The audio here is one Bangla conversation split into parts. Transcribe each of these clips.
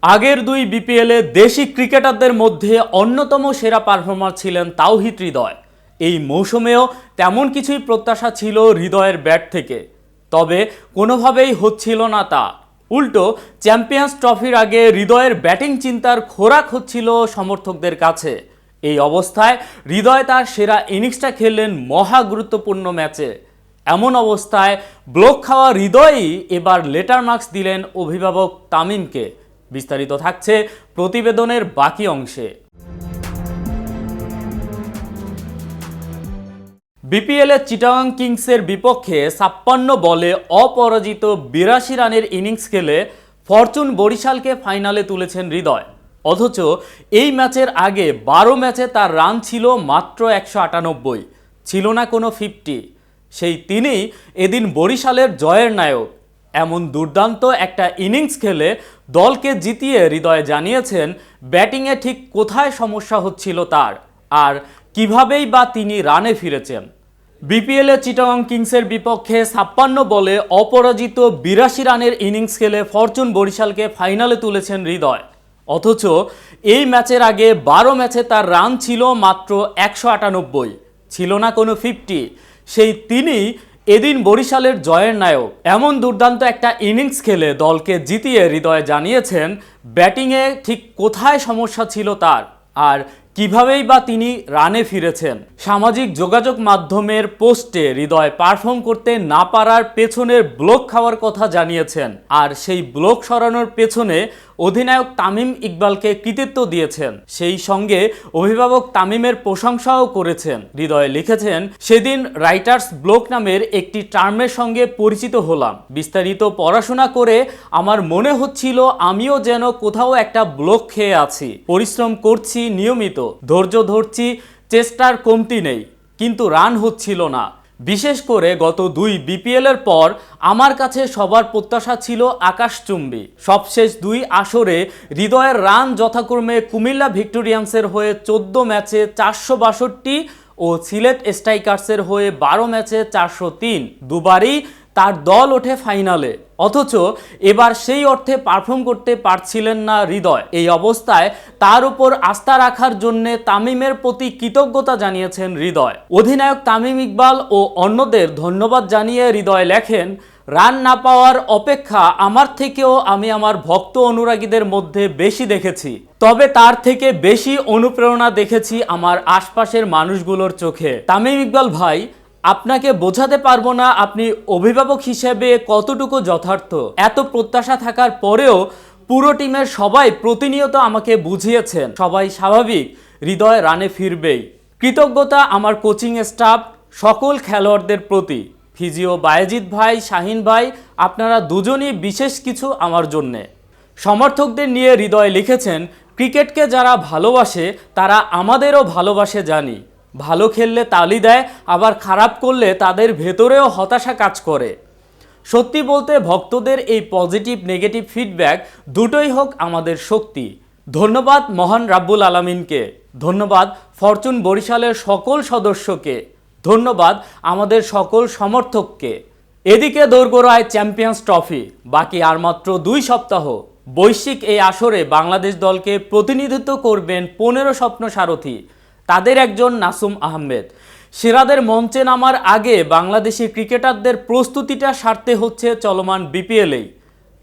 আগের দুই বিপিএলে দেশি ক্রিকেটারদের মধ্যে অন্যতম সেরা পারফর্মার ছিলেন তাওহিদ হৃদয়। এই মৌসুমেও তেমন কিছুই প্রত্যাশা ছিল হৃদয়ের ব্যাট থেকে, তবে কোনোভাবেই হচ্ছিল না তা। উল্টো চ্যাম্পিয়ন্স ট্রফির আগে হৃদয়ের ব্যাটিং চিন্তার খোরাক হচ্ছিল সমর্থকদের কাছে। এই অবস্থায় হৃদয় তার সেরা ইনিংসটা খেললেন মহা গুরুত্বপূর্ণ ম্যাচে। এমন অবস্থায় ব্লক খাওয়া হৃদয়ই এবার লেটার মার্কস দিলেন অভিভাবক তামিমকে। বিস্তারিত থাকছে প্রতিবেদনের বাকি অংশে। বিপিএলে চিটাগাং কিংসের বিপক্ষে 56 বলে অপরাজিত 82 রানের ইনিংস খেলে ফরচুন বরিশালকে ফাইনালে তুলেছেন হৃদয়। অথচ এই ম্যাচের আগে 12 ম্যাচে তার রান ছিল মাত্র 198, ছিল না কোনো 50। সেই তিনিই এদিন বরিশালের জয়ের নায়ক। এমন দুর্দান্ত একটা ইনিংস খেলে দলকে জিতিয়ে হৃদয় জানিয়েছেন ব্যাটিংয়ে ঠিক কোথায় সমস্যা হচ্ছিল তার, আর কিভাবেই বা তিনি রানে ফিরেছেন। বিপিএলে চিটাগাং কিংসের বিপক্ষে 56 বলে অপরাজিত 82 রানের ইনিংস খেলে ফরচুন বরিশালকে ফাইনালে তুলেছেন হৃদয়। অথচ এই ম্যাচের আগে 12 ম্যাচে তার রান ছিল মাত্র 198, ছিল না কোনো 50। সেই তিনিই এদিন বরিশালের জয়ের নায়ক। এমন দুর্দান্ত একটা ইনিংস খেলে দলকে জিতিয়ে হৃদয় জানিয়েছেন ব্যাটিংয়ে ঠিক কোথায় সমস্যা ছিল তার, আর কিভাবেই বা তিনি রানে ফিরেছেন। সামাজিক যোগাযোগ মাধ্যমের পোস্টে হৃদয় পারফর্ম করতে না পারার পেছনের ব্লক খাওয়ার কথা জানিয়েছেন, আর সেই ব্লক সরানোর পেছনে অধিনায়ক তামিম ইকবালকে কৃতিত্ব দিয়েছেন। সেই সঙ্গে অভিভাবক তামিমের প্রশংসাও করেছেন। হৃদয় লিখেছেন, সেদিন রাইটার্স ব্লক নামের একটি টার্মের সঙ্গে পরিচিত হলাম। বিস্তারিত পড়াশোনা করে আমার মনে হচ্ছিল আমিও যেন কোথাও একটা ব্লক খেয়ে আছি। পরিশ্রম করছি নিয়মিত, ধৈর্য ধরছি, চেষ্টার কমতি নেই, কিন্তু রান হচ্ছিল না। বিশেষ করে গত দুই বিপিএলের পর আমার কাছে সবার প্রত্যাশা ছিল আকাশচুম্বী। সবশেষ দুই আসরে হৃদয়ের রান যথাক্রমে কুমিল্লা ভিক্টোরিয়ান্সের হয়ে 14 ম্যাচে 462 ও সিলেট স্ট্রাইকার্সের হয়ে 12 ম্যাচে 403। দুবারই তার দল ওঠে ফাইনালে। অথচ এবার সেই অর্থে পারফর্ম করতে পারছিলেন না হৃদয়। এই অবস্থায় তার উপর আস্থা রাখার জন্য তামিমের প্রতি কৃতজ্ঞতা জানিয়েছেন হৃদয়। অধিনায়ক তামিম ইকবাল ও অন্যদের ধন্যবাদ জানিয়ে হৃদয় লেখেন, রান না পাওয়ার অপেক্ষা আমার থেকেও আমি আমার ভক্ত অনুরাগীদের মধ্যে বেশি দেখেছি, তবে তার থেকে বেশি অনুপ্রেরণা দেখেছি আমার আশপাশের মানুষগুলোর চোখে। তামিম ইকবাল ভাই, আপনাকে বোঝাতে পারবো না আপনি অভিভাবক হিসেবে কতটুকু যথার্থ। এত প্রত্যাশা থাকার পরেও পুরো টিমের সবাই প্রতিনিয়ত আমাকে বুঝিয়েছেন সবাই স্বাভাবিক, হৃদয় রানে ফিরবেই। কৃতজ্ঞতা আমার কোচিং স্টাফ, সকল খেলোয়াড়দের প্রতি। ফিজিও বায়েজিদ ভাই, শাহিন ভাই, আপনারা দুজনই বিশেষ কিছু আমার জন্যে। সমর্থকদের নিয়ে হৃদয় লিখেছেন, ক্রিকেটকে যারা ভালোবাসে তারা আমাদেরও ভালোবাসে জানি। ভালো খেললে তালি দেয়, আবার খারাপ করলে তাদের ভেতরেও হতাশা কাজ করে। সত্যি বলতে ভক্তদের এই পজিটিভ নেগেটিভ ফিডব্যাক দুটোই হোক আমাদের শক্তি। ধন্যবাদ মহান রাব্বুল আলামিনকে, ধন্যবাদ ফরচুন বরিশালের সকল সদস্যকে, ধন্যবাদ আমাদের সকল সমর্থককে। এদিকে দোরগোড়ায় চ্যাম্পিয়ন্স ট্রফি, বাকি আর মাত্র 2 সপ্তাহ। বৈশ্বিক এই আসরে বাংলাদেশ দলকে প্রতিনিধিত্ব করবেন 15 স্বপ্ন সারথি, তাদের একজন নাসুম আহমেদ। সেরাদের মঞ্চে নামার আগে বাংলাদেশি ক্রিকেটারদের প্রস্তুতিটা সারতে হচ্ছে চলমান বিপিএলেই।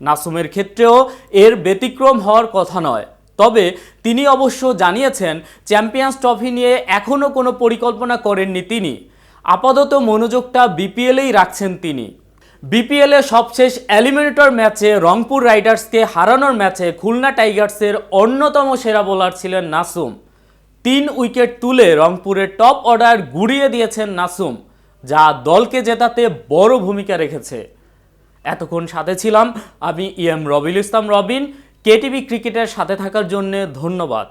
নাসুমের ক্ষেত্রেও এর ব্যতিক্রম হওয়ার কথা নয়। তবে তিনি অবশ্য জানিয়েছেন চ্যাম্পিয়ন্স ট্রফি নিয়ে এখনও কোনো পরিকল্পনা করেননি তিনি। আপাতত মনোযোগটা বিপিএলেই রাখছেন তিনি। বিপিএলে সবশেষ এলিমিনেটর ম্যাচে রংপুর রাইডার্সকে হারানোর ম্যাচে খুলনা টাইগার্সের অন্যতম সেরা বোলার ছিলেন নাসুম। 3 উইকেট তুলে রংপুরের টপ অর্ডার গুড়িয়ে দিয়েছেন নাসুম, যা দলকে জেতাতে বড় ভূমিকা রেখেছে। এতক্ষণ সাথে ছিলাম আমি রবিল ইসলাম রবিন। কেটিভি ক্রিকেটের সাথে থাকার জন্য ধন্যবাদ।